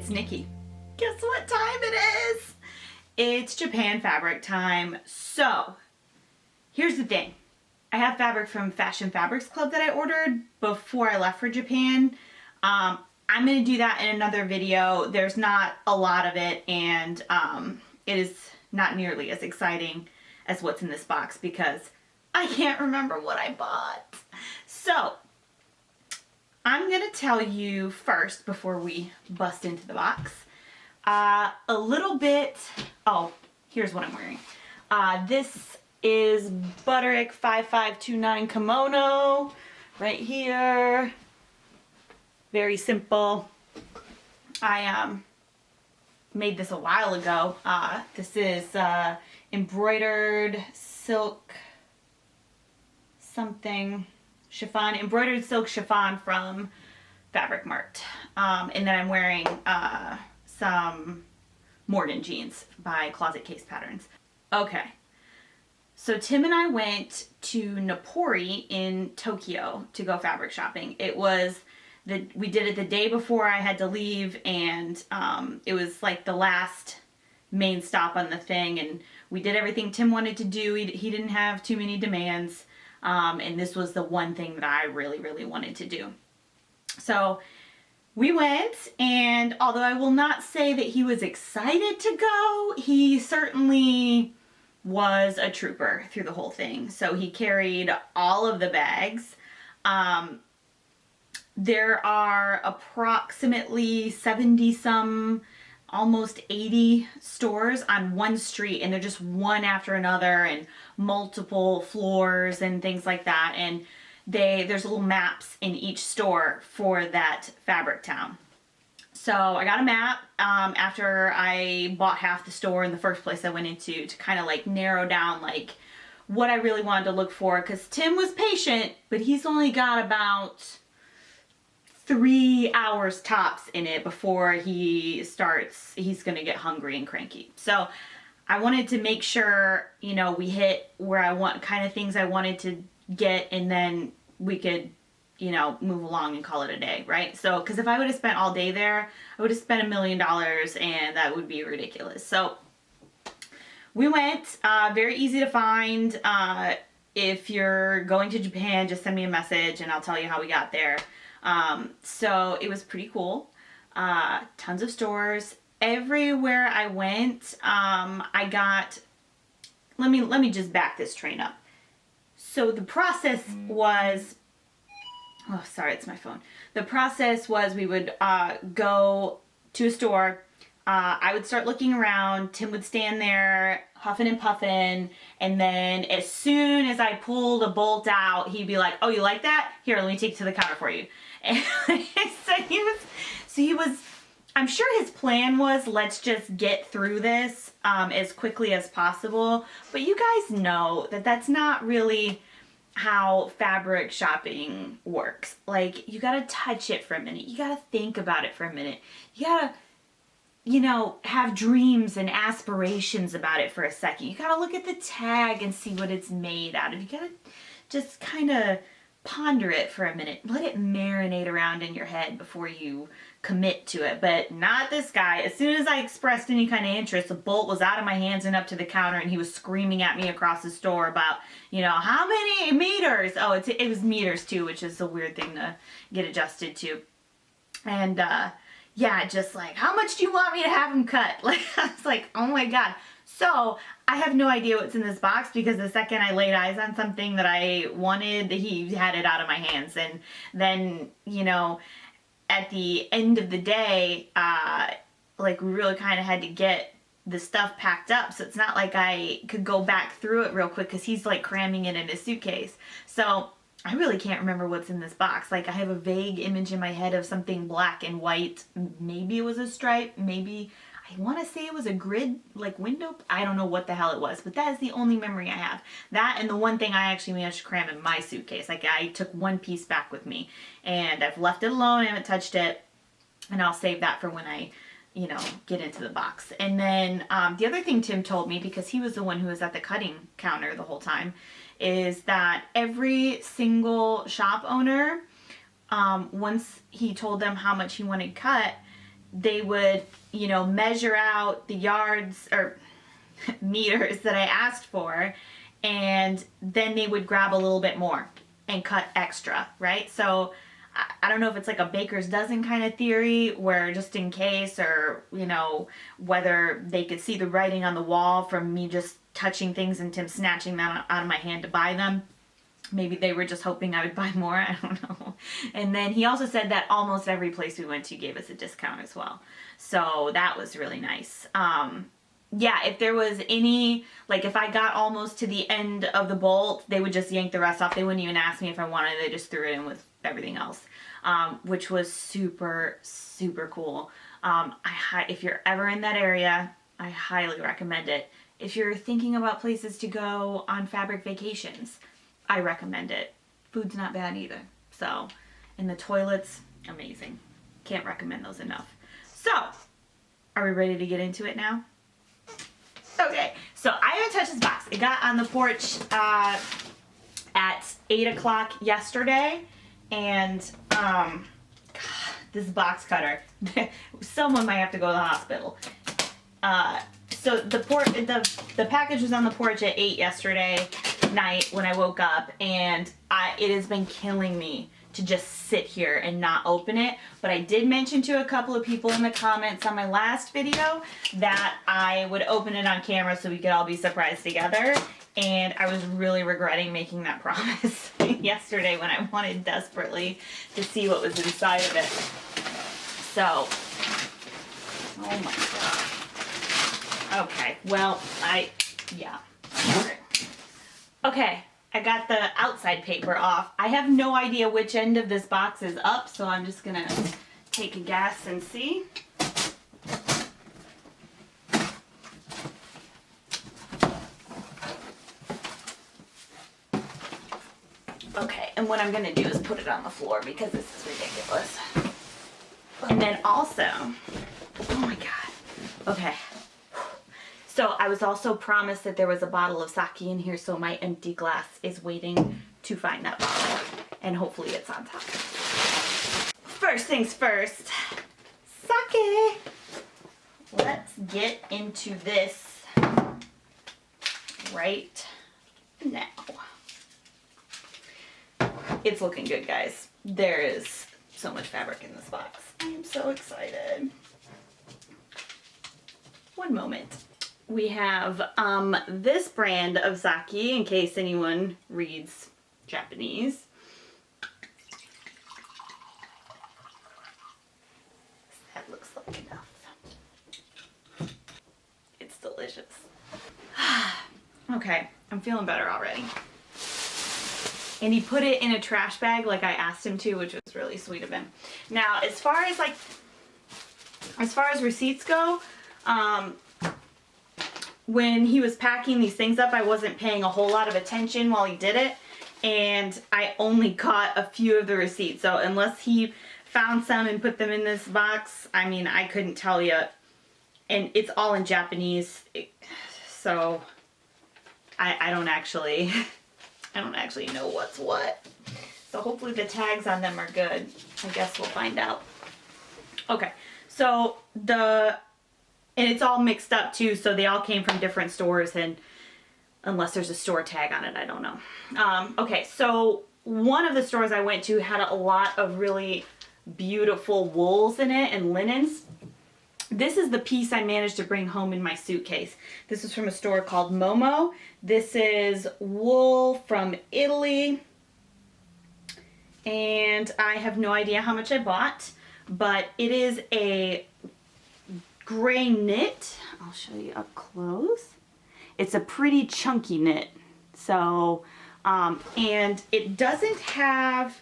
it's Nikki. Guess what time it is? It's Japan fabric time. So, here's the thing. I have fabric from Fashion Fabrics Club that I ordered before I left for Japan. I'm going to do that in another video. There's not a lot of it, and it is not nearly as exciting as what's in this box because I can't remember what I bought. So, I'm going to tell you first, before we bust into the box, a little bit. Oh, here's what I'm wearing. This is Butterick 5529 kimono right here. Very simple. I made this a while ago. This is embroidered silk something chiffon, embroidered silk chiffon from Fabric Mart. And then I'm wearing some Morgan jeans by Closet Case Patterns. Okay. So Tim and I went to Napori in Tokyo to go fabric shopping. It was we did it the day before I had to leave, and it was like the last main stop on the thing, and we did everything Tim wanted to do. He didn't have too many demands, and this was the one thing that I really, really wanted to do. So we went, and although I will not say that he was excited to go, he certainly was a trooper through the whole thing. So he carried all of the bags. There are approximately 70 some, almost 80 stores on one street, and they're just one after another and multiple floors and things like that. And there's little maps in each store for that fabric town. So I got a map after I bought half the store in the first place I went into to kind of like narrow down like what I really wanted to look for, because Tim was patient, but he's only got about 3 hours tops in it before he's gonna get hungry and cranky. So I wanted to make sure, you know, we hit where I want, kind of things I wanted to get, and then we could, you know, move along and call it a day, right? So, because if I would have spent all day there, I would have spent $1 million, and that would be ridiculous. So we went, very easy to find. If you're going to Japan, just send me a message and I'll tell you how we got there. So it was pretty cool. Tons of stores. Everywhere I went, I got, let me just back this train up. So the process was, oh, sorry, it's my phone. The process was we would go to a store. I would start looking around. Tim would stand there huffing and puffing. And then as soon as I pulled a bolt out, he'd be like, oh, you like that? Here, let me take it to the counter for you. And so he was, I'm sure his plan was, let's just get through this as quickly as possible. But you guys know that that's not really how fabric shopping works. Like, you gotta touch it for a minute. You gotta think about it for a minute. You gotta, you know, have dreams and aspirations about it for a second. You gotta look at the tag and see what it's made out of. You gotta just kind of ponder it for a minute. Let it marinate around in your head before you commit to it. But not this guy. As soon as I expressed any kind of interest, the bolt was out of my hands and up to the counter, and he was screaming at me across the store about, you know, how many meters? Oh, it was meters too, which is a weird thing to get adjusted to. And yeah, just like, how much do you want me to have him cut? Like, I was like, oh my God. So I have no idea what's in this box, because the second I laid eyes on something that I wanted, he had it out of my hands. And then, you know, at the end of the day, like, we really kind of had to get the stuff packed up. So it's not like I could go back through it real quick, because he's like cramming it in his suitcase. So I really can't remember what's in this box. Like, I have a vague image in my head of something black and white. Maybe it was a stripe. Maybe, I want to say it was a grid, like, window. I don't know what the hell it was, but that is the only memory I have. That and the one thing I actually managed to cram in my suitcase. Like, I took one piece back with me, and I've left it alone. I haven't touched it, and I'll save that for when I, you know, get into the box. And then the other thing Tim told me, because he was the one who was at the cutting counter the whole time, is that every single shop owner, once he told them how much he wanted cut, they would, you know, measure out the yards or meters that I asked for, and then they would grab a little bit more and cut extra, right? So I don't know if it's like a baker's dozen kind of theory where just in case, or, you know, whether they could see the writing on the wall from me just touching things and Tim snatching them out of my hand to buy them. Maybe they were just hoping I would buy more. I don't know. And then he also said that almost every place we went to gave us a discount as well. So that was really nice. Yeah, if there was any, like if I got almost to the end of the bolt, they would just yank the rest off. They wouldn't even ask me if I wanted it. They just threw it in with everything else, which was super, super cool. If you're ever in that area, I highly recommend it. If you're thinking about places to go on fabric vacations, I recommend it. Food's not bad either. So, and the toilets, amazing. Can't recommend those enough. So, are we ready to get into it now? Okay, so I haven't touched this box. It got on the porch at 8 o'clock yesterday, and God, this box cutter, someone might have to go to the hospital. So the package was on the porch at 8 yesterday night when I woke up, and it has been killing me to just sit here and not open it. But I did mention to a couple of people in the comments on my last video that I would open it on camera so we could all be surprised together. And I was really regretting making that promise yesterday when I wanted desperately to see what was inside of it. So, oh my God. Okay, well, yeah. Okay, I got the outside paper off. I have no idea which end of this box is up, so I'm just gonna take a guess and see. Okay, and what I'm gonna do is put it on the floor because this is ridiculous. And then also, oh my God, okay. So I was also promised that there was a bottle of sake in here, so my empty glass is waiting to find that bottle, and hopefully it's on top. First things first, sake. Let's get into this right now. It's looking good, guys. There is so much fabric in this box. I am so excited. One moment. We have this brand of sake, in case anyone reads Japanese. That looks like enough. It's delicious. Okay, I'm feeling better already. And he put it in a trash bag like I asked him to, which was really sweet of him. Now, as far as receipts go, when he was packing these things up, I wasn't paying a whole lot of attention while he did it, and I only caught a few of the receipts. So unless he found some and put them in this box, I mean, I couldn't tell you. And it's all in Japanese, so I don't actually know what's what. So hopefully the tags on them are good. I guess we'll find out. Okay, so and it's all mixed up too, so they all came from different stores, and unless there's a store tag on it, I don't know. Okay, so one of the stores I went to had a lot of really beautiful wools in it and linens. This is the piece I managed to bring home in my suitcase. This is from a store called Momo. This is wool from Italy, and I have no idea how much I bought, but it is a gray knit. I'll show you up close. It's a pretty chunky knit. So, and it doesn't have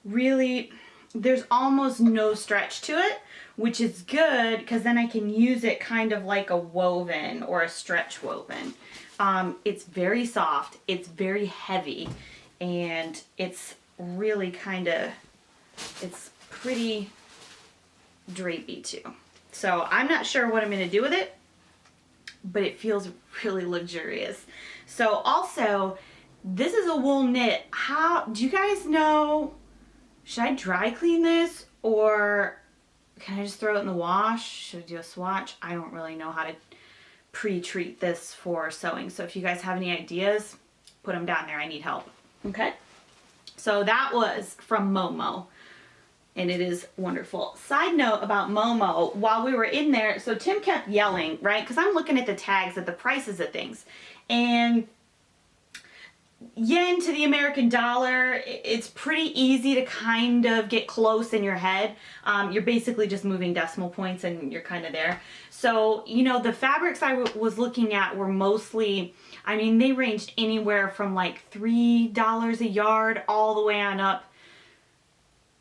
really, there's almost no stretch to it, which is good because then I can use it kind of like a woven or a stretch woven. It's very soft, it's very heavy, and it's really it's pretty drapey too. So I'm not sure what I'm going to do with it, but it feels really luxurious. So also, this is a wool knit. How do you guys know, should I dry clean this, or can I just throw it in the wash? Should I do a swatch? I don't really know how to pre-treat this for sewing. So if you guys have any ideas, put them down there. I need help. Okay. So that was from Momo, and it is wonderful. Side note about Momo, while we were in there, so Tim kept yelling, right? Because I'm looking at the tags at the prices of things. And yen to the American dollar, it's pretty easy to kind of get close in your head. You're basically just moving decimal points and you're kind of there. So, you know, the fabrics I was looking at were mostly, I mean, they ranged anywhere from like $3 a yard all the way on up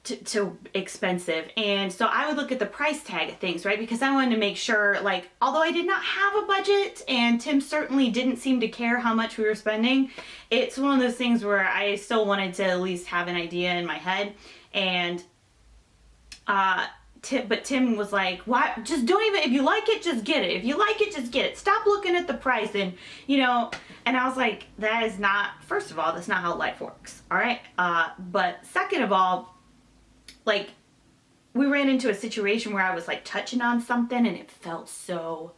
to expensive. And so I would look at the price tag of things, right? Because I wanted to make sure, like, although I did not have a budget and Tim certainly didn't seem to care how much we were spending, it's one of those things where I still wanted to at least have an idea in my head. And but Tim was like, "Why? Just don't even, if you like it, just get it. If you like it, just get it. Stop looking at the price." And, you know, and I was like, that is not, first of all, that's not how life works. All right. But second of all, like, we ran into a situation where I was like touching on something and it felt so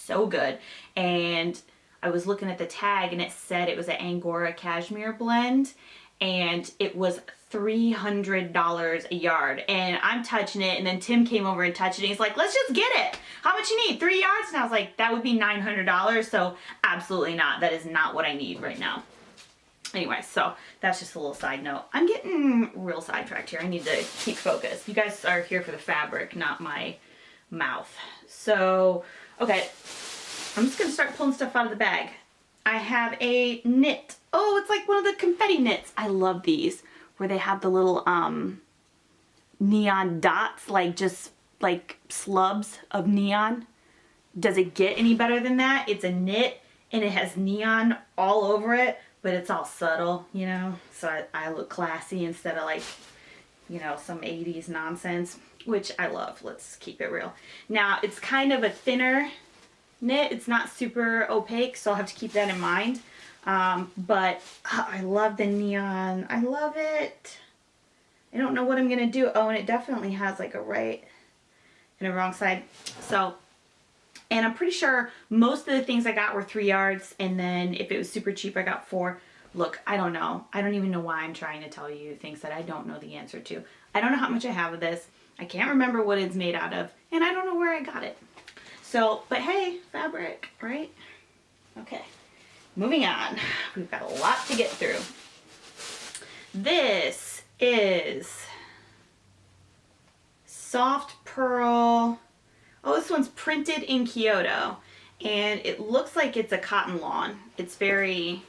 good. And I was looking at the tag and it said it was an Angora cashmere blend and it was $300 a yard. And I'm touching it, and then Tim came over and touched it. And he's like, "Let's just get it. How much you need? 3 yards?" And I was like, that would be $900. So absolutely not. That is not what I need right now. Anyway, so that's just a little side note. I'm getting real sidetracked here. I need to keep focused. You guys are here for the fabric, not my mouth. So, okay, I'm just gonna start pulling stuff out of the bag. I have a knit. Oh, it's like one of the confetti knits. I love these, where they have the little neon dots, like just like slubs of neon. Does it get any better than that? It's a knit and it has neon all over it, but it's all subtle, you know, so I look classy instead of like, you know, some 80s nonsense, which I love. Let's keep it real. Now, it's kind of a thinner knit. It's not super opaque, so I'll have to keep that in mind. But I love the neon. I love it. I don't know what I'm going to do. Oh, and it definitely has like a right and a wrong side. So, and I'm pretty sure most of the things I got were 3 yards. And then if it was super cheap, I got 4. Look, I don't know. I don't even know why I'm trying to tell you things that I don't know the answer to. I don't know how much I have of this. I can't remember what it's made out of. And I don't know where I got it. So, but hey, fabric, right? Okay, moving on. We've got a lot to get through. This is soft pearl. Oh, this one's printed in Kyoto, and it looks like it's a cotton lawn. It's very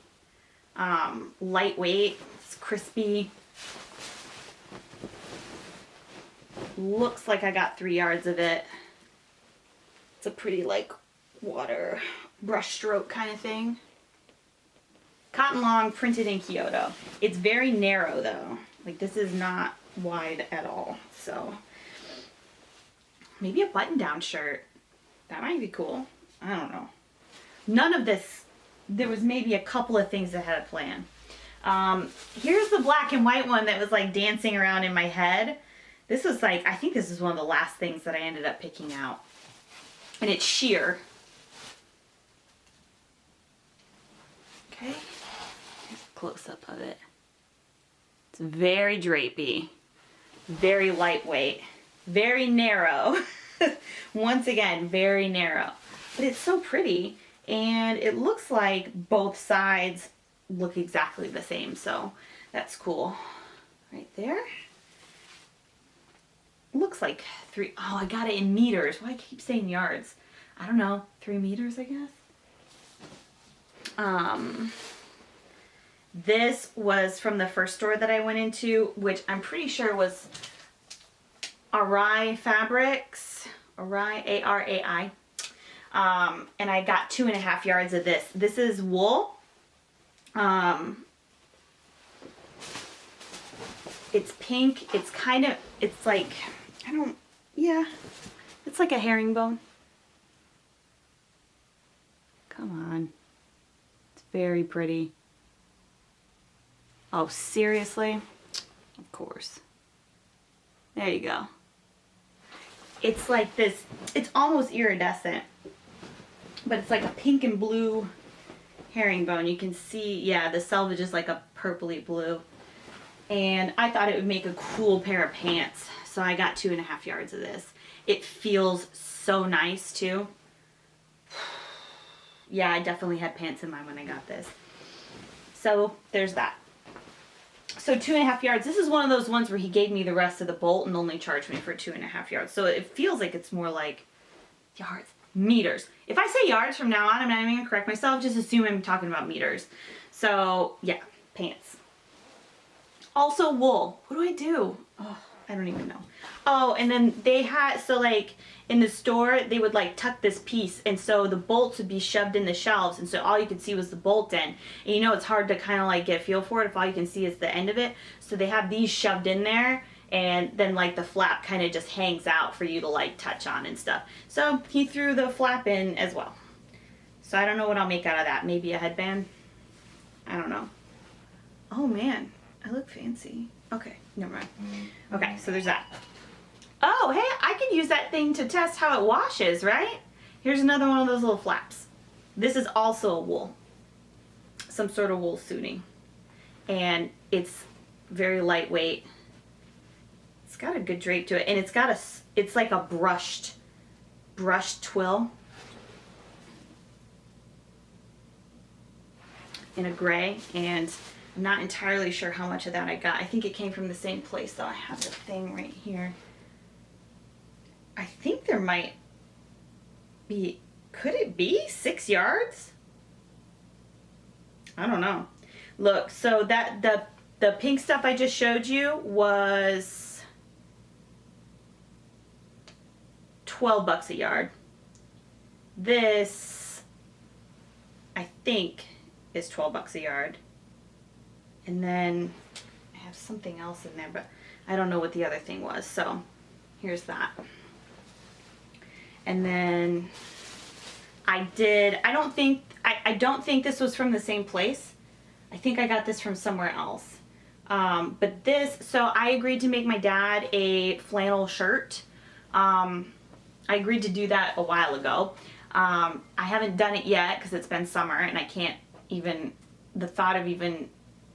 lightweight. It's crispy. Looks like I got 3 yards of it. It's a pretty like water brush stroke kind of thing. Cotton lawn, printed in Kyoto. It's very narrow though. Like, this is not wide at all. So maybe a button-down shirt. That might be cool. I don't know. None of this, there was maybe a couple of things that had a plan. Here's the black and white one that was like dancing around in my head. This was like, I think this is one of the last things that I ended up picking out. And it's sheer. Okay, here's a close-up of it. It's very drapey, very lightweight, very narrow. Once again, very narrow. But it's so pretty, and it looks like both sides look exactly the same, so that's cool. Right there. Looks like 3, oh, I got it in meters. Why do I keep saying yards? I don't know, 3 meters, I guess. This was from the first store that I went into, which I'm pretty sure was Arai Fabrics, Arai, A-R-A-I. And I got 2.5 yards of this. This is wool. It's pink. It's kind of, it's like, yeah, it's like a herringbone. Come on. It's very pretty. Oh, seriously? Of course. There you go. It's like this, it's almost iridescent, but it's like a pink and blue herringbone. You can see, yeah, the selvage is like a purpley blue. And I thought it would make a cool pair of pants. So I got 2.5 yards of this. It feels so nice too. Yeah, I definitely had pants in mind when I got this. So there's that. So 2.5 yards. This is one of those ones where he gave me the rest of the bolt and only charged me for 2.5 yards. So it feels like it's more like yards, meters. If I say yards from now on, I'm not even gonna correct myself. Just assume I'm talking about meters. So yeah, pants. Also wool. What do I do? Oh, I don't even know. Oh, and then they had, so like in the store, they would like tuck this piece, and so the bolts would be shoved in the shelves, and so all you could see was the bolt end. And you know, it's hard to kind of like get a feel for it if all you can see is the end of it. So they have these shoved in there, and then like the flap kind of just hangs out for you to like touch on and stuff. So he threw the flap in as well. So I don't know what I'll make out of that. Maybe a headband? I don't know. Oh man, I look fancy. Okay, never mind. Okay, so there's that. Oh, hey, I can use that thing to test how it washes, right? Here's another one of those little flaps. This is also a wool. Some sort of wool suiting. And it's very lightweight. It's got a good drape to it. And it's got it's like a brushed twill. In a gray. And I'm not entirely sure how much of that I got. I think it came from the same place, though. I have the thing right here. I think there might be, could it be 6 yards? I don't know. Look, so that the pink stuff I just showed you was $12 a yard. This, I think, is $12 a yard. And then I have something else in there, but I don't know what the other thing was. So here's that. And then I don't think this was from the same place. I think I got this from somewhere else. But this, so I agreed to make my dad a flannel shirt. I agreed to do that a while ago. I haven't done it yet because it's been summer and I can't even, the thought of even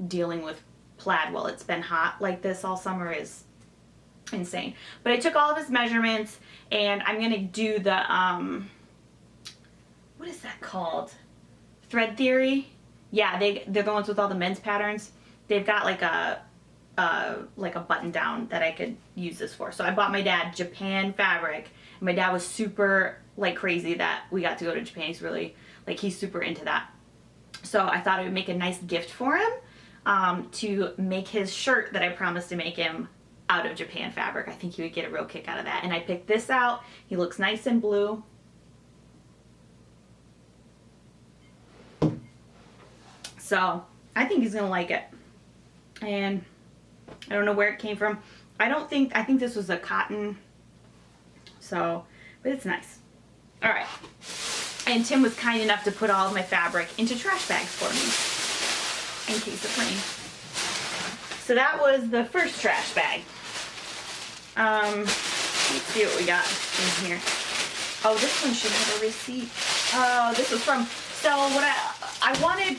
dealing with plaid while it's been hot like this all summer is insane. But I took all of his measurements and I'm gonna do the what is that called? Thread Theory. Yeah, they're the ones with all the men's patterns. They've got like a button down that I could use this for. So I bought my dad Japan fabric. And my dad was super like crazy that we got to go to Japan. He's really like, he's super into that. So I thought it would make a nice gift for him to make his shirt that I promised to make him out of Japan fabric. I think he would get a real kick out of that. And I picked this out. He looks nice and blue. So I think he's gonna like it. And I don't know where it came from. I think this was a cotton. So, but it's nice. All right. And Tim was kind enough to put all of my fabric into trash bags for me in case of rain. So that was the first trash bag. Let's see what we got in here. Oh, this one should have a receipt. Oh, this was from, so what I wanted,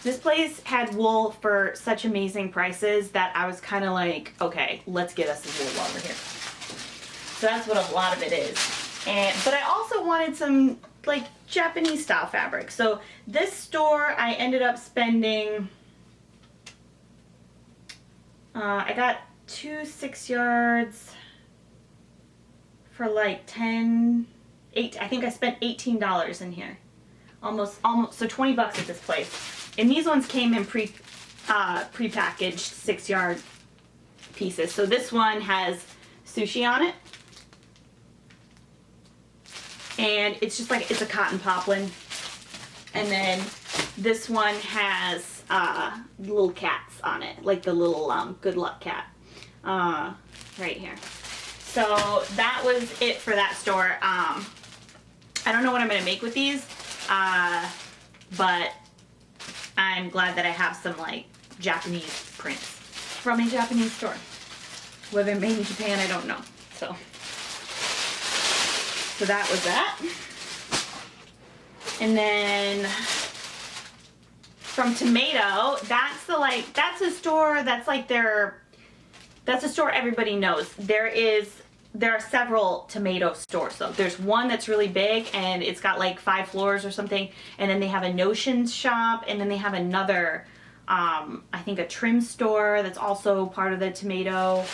this place had wool for such amazing prices that I was kind of like, okay, let's get us some wool while we're here. So that's what a lot of it is. But I also wanted some like Japanese style fabric. So this store I ended up spending, I got 2 6 yards for like 8, I think I spent $18 in here. Almost, so $20 at this place. And these ones came in pre-packaged 6 yard pieces. So this one has sushi on it. And it's just like, it's a cotton poplin. And then this one has little cats on it, like the little good luck cat right here. So that was it for that store. I don't know what I'm gonna make with these, but I'm glad that I have some like Japanese prints from a Japanese store. Whether made in Japan, I don't know. So So that was that. And then from Tomato, that's a store that's like that's a store everybody knows. There are several tomato stores though. There's one that's really big and it's got like 5 floors or something, and then they have a notions shop, and then they have another I think a trim store that's also part of the tomato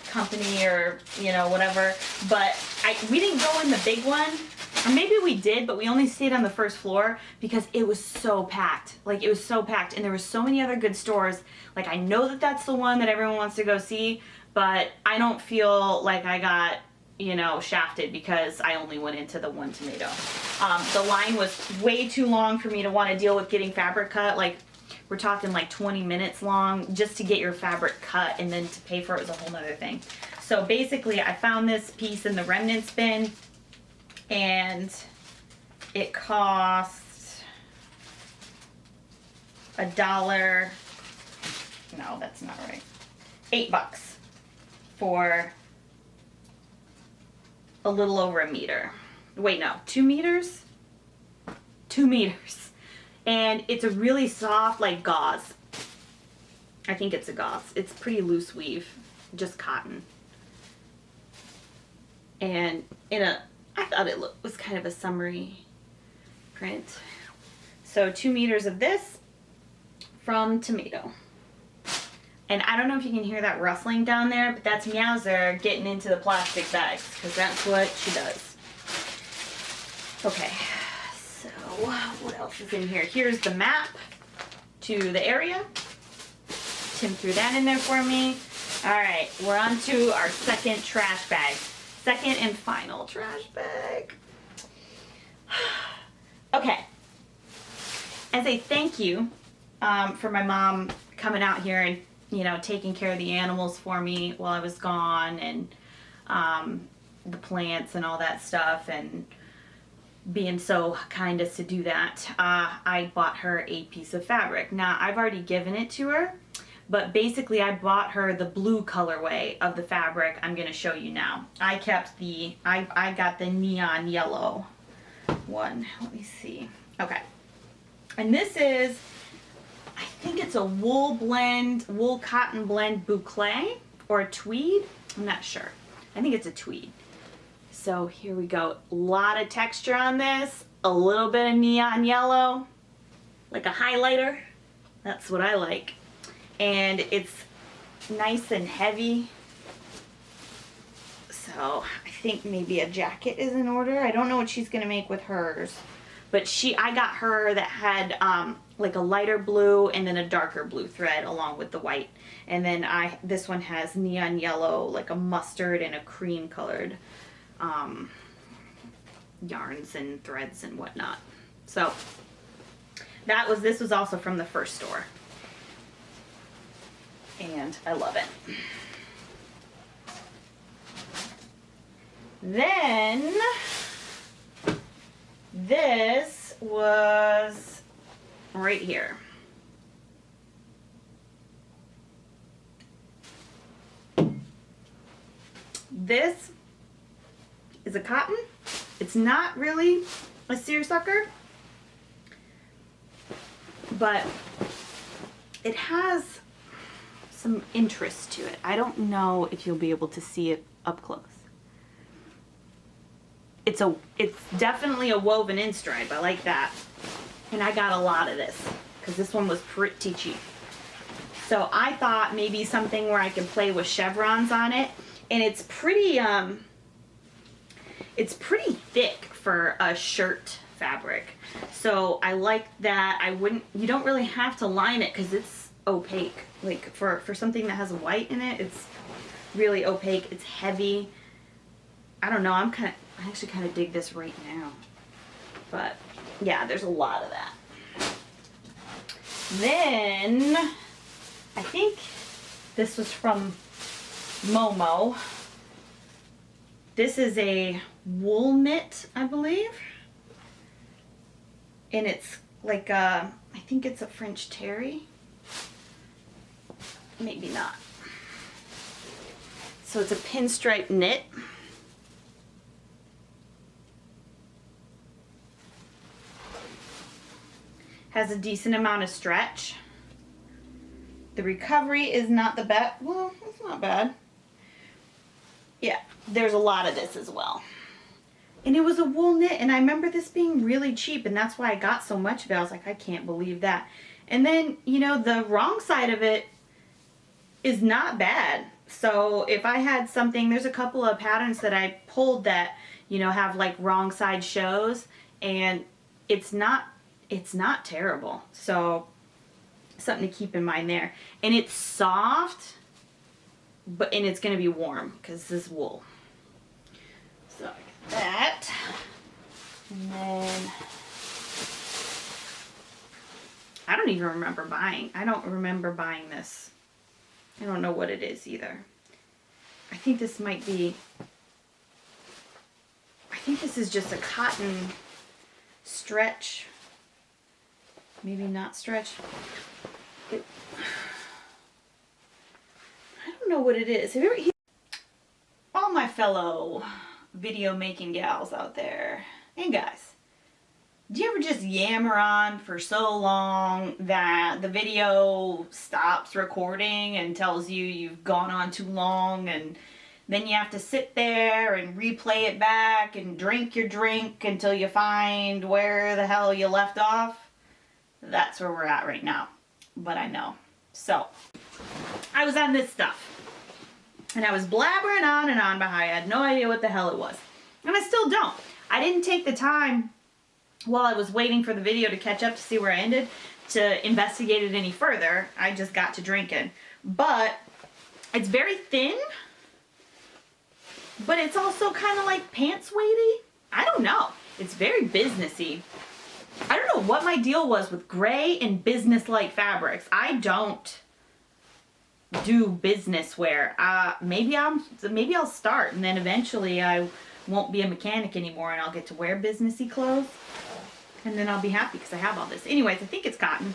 company, or you know, whatever. But we didn't go in the big one, or maybe we did, but we only stayed on the first floor because it was so packed. Like, it was so packed, and there were so many other good stores. Like, I know that that's the one that everyone wants to go see, but I don't feel like I got, you know, shafted because I only went into the one tomato. The line was way too long for me to want to deal with getting fabric cut. Like, we're talking like 20 minutes long just to get your fabric cut, and then to pay for it was a whole nother thing. So basically, I found this piece in the remnants bin, and it cost $1. No, that's not right. $8 for a little over a meter. Wait, no, 2 meters? 2 meters. And it's a really soft, like, gauze. I think it's a gauze. It's pretty loose weave, just cotton. And I thought it was kind of a summery print. So 2 meters of this from Tomato. And I don't know if you can hear that rustling down there, but that's Meowser getting into the plastic bags, because that's what she does. Okay, so what else is in here? Here's the map to the area. Tim threw that in there for me. All right, we're on to our second trash bag. Second and final trash bag. Okay. As a thank you for my mom coming out here and, you know, taking care of the animals for me while I was gone, and the plants and all that stuff, and being so kind as to do that, I bought her a piece of fabric. Now, I've already given it to her, but basically I bought her the blue colorway of the fabric I'm going to show you now. I kept I got the neon yellow one. Let me see. Okay. And this is, I think it's a wool cotton blend boucle, or a tweed. I'm not sure. I think it's a tweed. So here we go. A lot of texture on this. A little bit of neon yellow, like a highlighter. That's what I like. And it's nice and heavy. So I think maybe a jacket is in order. I don't know what she's gonna make with hers, but I got her that had like a lighter blue and then a darker blue thread along with the white. And then this one has neon yellow, like a mustard and a cream colored yarns and threads and whatnot. So this was also from the first store. And I love it. Then this was right here. This is a cotton. It's not really a seersucker, but it has some interest to it. I don't know if you'll be able to see it up close. It's definitely a woven in stripe. I like that. And I got a lot of this because this one was pretty cheap. So I thought maybe something where I could play with chevrons on it. And it's pretty thick for a shirt fabric. So I like that. You don't really have to line it because it's opaque. Like for something that has white in it, it's really opaque. It's heavy. I don't know. I actually kind of dig this right now. But yeah, there's a lot of that. Then I think this was from Momo. This is a wool knit, I believe. And it's like I think it's a French terry. Maybe not. So it's a pinstripe knit. Has a decent amount of stretch. The recovery is not the best. Well, it's not bad. Yeah, there's a lot of this as well. And it was a wool knit, and I remember this being really cheap, and that's why I got so much of it. I was like, I can't believe that. And then, you know, the wrong side of it is not bad. So if I had something, there's a couple of patterns that I pulled that, you know, have like wrong side shows, and it's not terrible. So something to keep in mind there. And it's soft, and it's going to be warm because this is wool. So I got that. And then I don't even remember buying. I don't remember buying this. I don't know what it is either. I think this might be, I think this is just a cotton stretch. Maybe not stretch. I don't know what it is. Have you ever, all my fellow video making gals out there and guys, do you ever just yammer on for so long that the video stops recording and tells you you've gone on too long, and then you have to sit there and replay it back and drink your drink until you find where the hell you left off? That's where we're at right now. But I know. So, I was on this stuff. And I was blabbering on and on, but I had no idea what the hell it was. And I still don't. I didn't take the time while I was waiting for the video to catch up to see where I ended to investigate it any further. I just got to drinking. But it's very thin, but it's also kind of like pants weighty. I don't know. It's very businessy. I don't know what my deal was with gray and business-like fabrics. I don't do business wear. Maybe I'll start, and then eventually I won't be a mechanic anymore, and I'll get to wear businessy clothes, and then I'll be happy because I have all this. Anyways, I think it's cotton,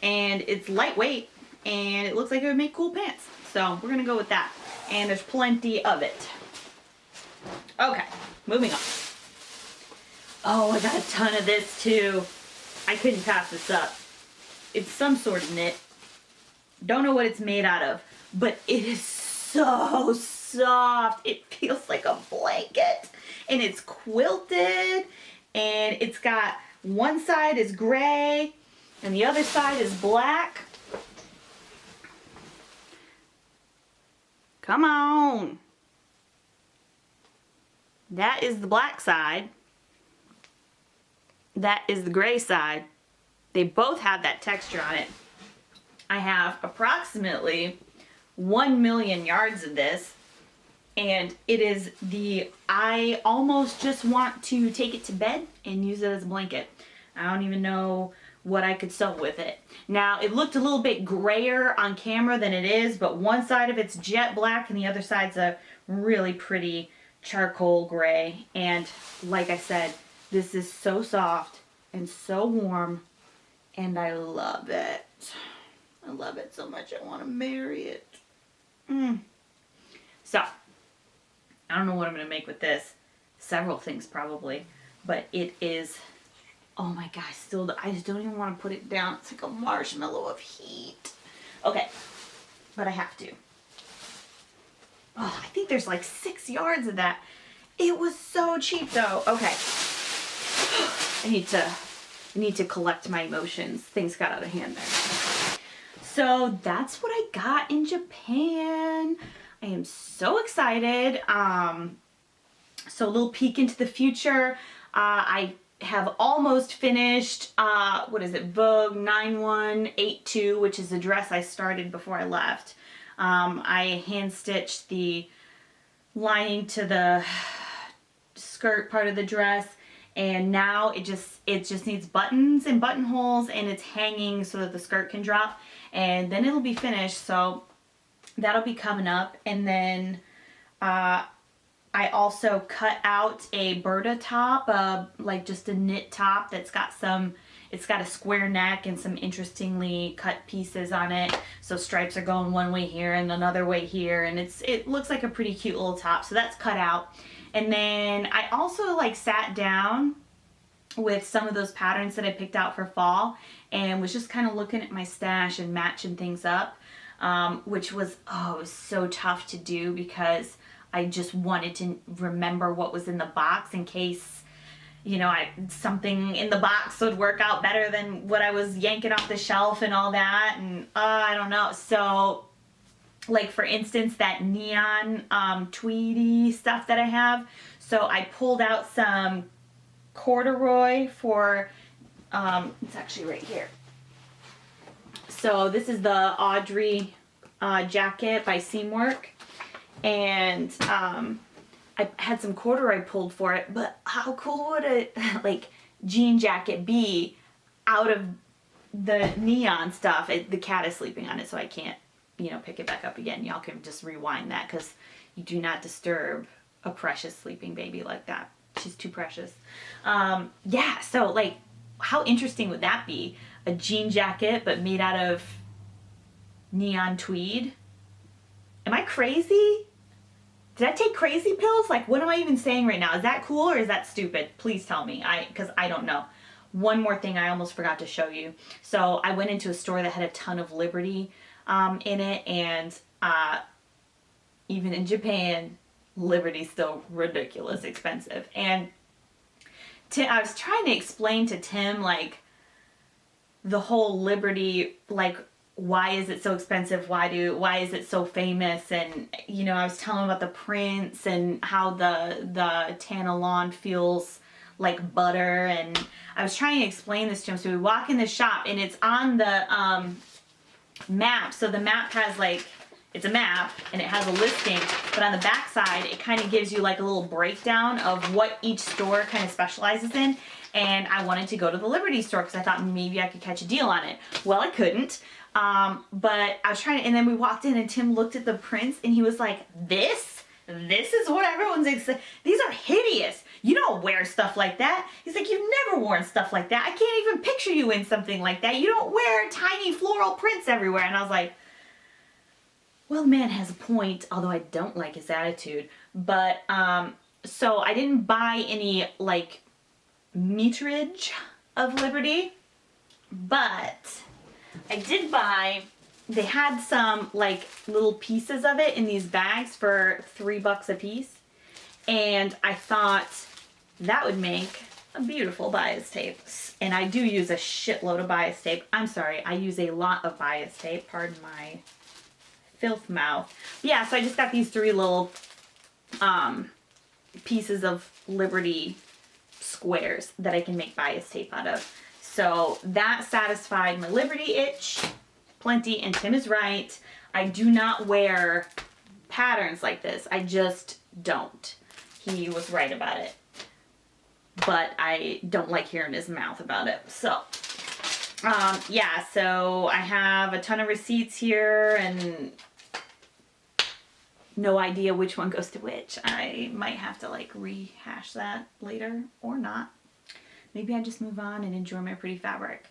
and it's lightweight, and it looks like it would make cool pants. So we're gonna go with that, and there's plenty of it. Okay, moving on. Oh, I got a ton of this too. I couldn't pass this up. It's some sort of knit. Don't know what it's made out of, but it is so soft. It feels like a blanket, and it's quilted, and it's got one side is gray and the other side is black. Come on. That is the black side. That is the gray side. They both have that texture on it. I have approximately 1 million yards of this, and it is I almost just want to take it to bed and use it as a blanket. I don't even know what I could sew with it. Now, it looked a little bit grayer on camera than it is, but one side of it's jet black and the other side's a really pretty charcoal gray. And like I said, this is so soft and so warm, and I love it. I love it so much I want to marry it. So, I don't know what I'm going to make with this. Several things probably, but it is, oh my gosh, I just don't even want to put it down. It's like a marshmallow of heat. Okay, but I have to. Oh, I think there's like 6 yards of that. It was so cheap though. Okay. I need to collect my emotions. Things got out of hand there. So that's what I got in Japan. I am so excited. So a little peek into the future. I have almost finished, what is it, Vogue 9182, which is the dress I started before I left. I hand stitched the lining to the skirt part of the dress, and now it just needs buttons and buttonholes, and it's hanging so that the skirt can drop, and then it'll be finished. So that'll be coming up. And then I also cut out a Berta top, like just a knit top that's got it's got a square neck and some interestingly cut pieces on it. So stripes are going one way here and another way here, and it looks like a pretty cute little top. So that's cut out. And then I also like sat down with some of those patterns that I picked out for fall, and was just kind of looking at my stash and matching things up, which was, oh, it was so tough to do because I just wanted to remember what was in the box in case, you know, something in the box would work out better than what I was yanking off the shelf and all that, and I don't know. So, like for instance, that neon tweedy stuff that I have, so I pulled out some corduroy for, it's actually right here. So this is the Audrey jacket by Seamwork, and I had some corduroy pulled for it, but how cool would a like jean jacket be out of the neon stuff? The cat is sleeping on it, so I can't, you know, pick it back up again. Y'all can just rewind that because you do not disturb a precious sleeping baby like that. She's too precious. Yeah, so like, how interesting would that be? A jean jacket, but made out of neon tweed. Am I crazy? Did I take crazy pills? Like, what am I even saying right now? Is that cool or is that stupid? Please tell me, because I don't know. One more thing I almost forgot to show you. So I went into a store that had a ton of Liberty in it, and even in Japan, Liberty's still ridiculous expensive. And I was trying to explain to Tim, like, the whole Liberty, like, why is it so expensive? Why is it so famous? And, you know, I was telling him about the prints and how the Tanalon feels like butter. And I was trying to explain this to him. So we walk in the shop, and it's on the map. So the map has, like, it's a map and it has a listing, but on the back side it kind of gives you like a little breakdown of what each store kind of specializes in. And I wanted to go to the Liberty store because I thought maybe I could catch a deal on it. Well, I couldn't, but I was trying to, and then we walked in and Tim looked at the prints and he was like, this is what everyone's excited. These are hideous. You don't wear stuff like that. He's like, you've never worn stuff like that. I can't even picture you in something like that. You don't wear tiny floral prints everywhere. And I was like, well, the man has a point, although I don't like his attitude. But, so I didn't buy any, like, meterage of Liberty, but I did buy, they had some, like, little pieces of it in these bags for $3 a piece. And I thought that would make a beautiful bias tape. And I do use a shitload of bias tape. I'm sorry, I use a lot of bias tape, pardon my filth mouth. Yeah, so I just got these 3 little pieces of Liberty squares that I can make bias tape out of. So that satisfied my Liberty itch plenty, and Tim is right. I do not wear patterns like this. I just don't. He was right about it. But I don't like hearing his mouth about it. So yeah, so I have a ton of receipts here and no idea which one goes to which. I might have to like rehash that later or not. Maybe I just move on and enjoy my pretty fabric.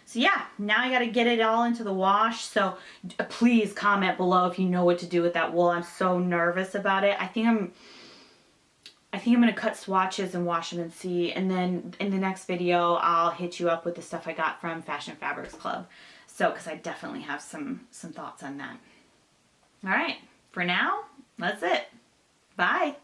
So yeah, now I got to get it all into the wash. So please comment below if you know what to do with that wool. I'm so nervous about it. I think I'm going to cut swatches and wash them and see. And then in the next video, I'll hit you up with the stuff I got from Fashion Fabrics Club. So, because I definitely have some thoughts on that. All right, for now, that's it. Bye.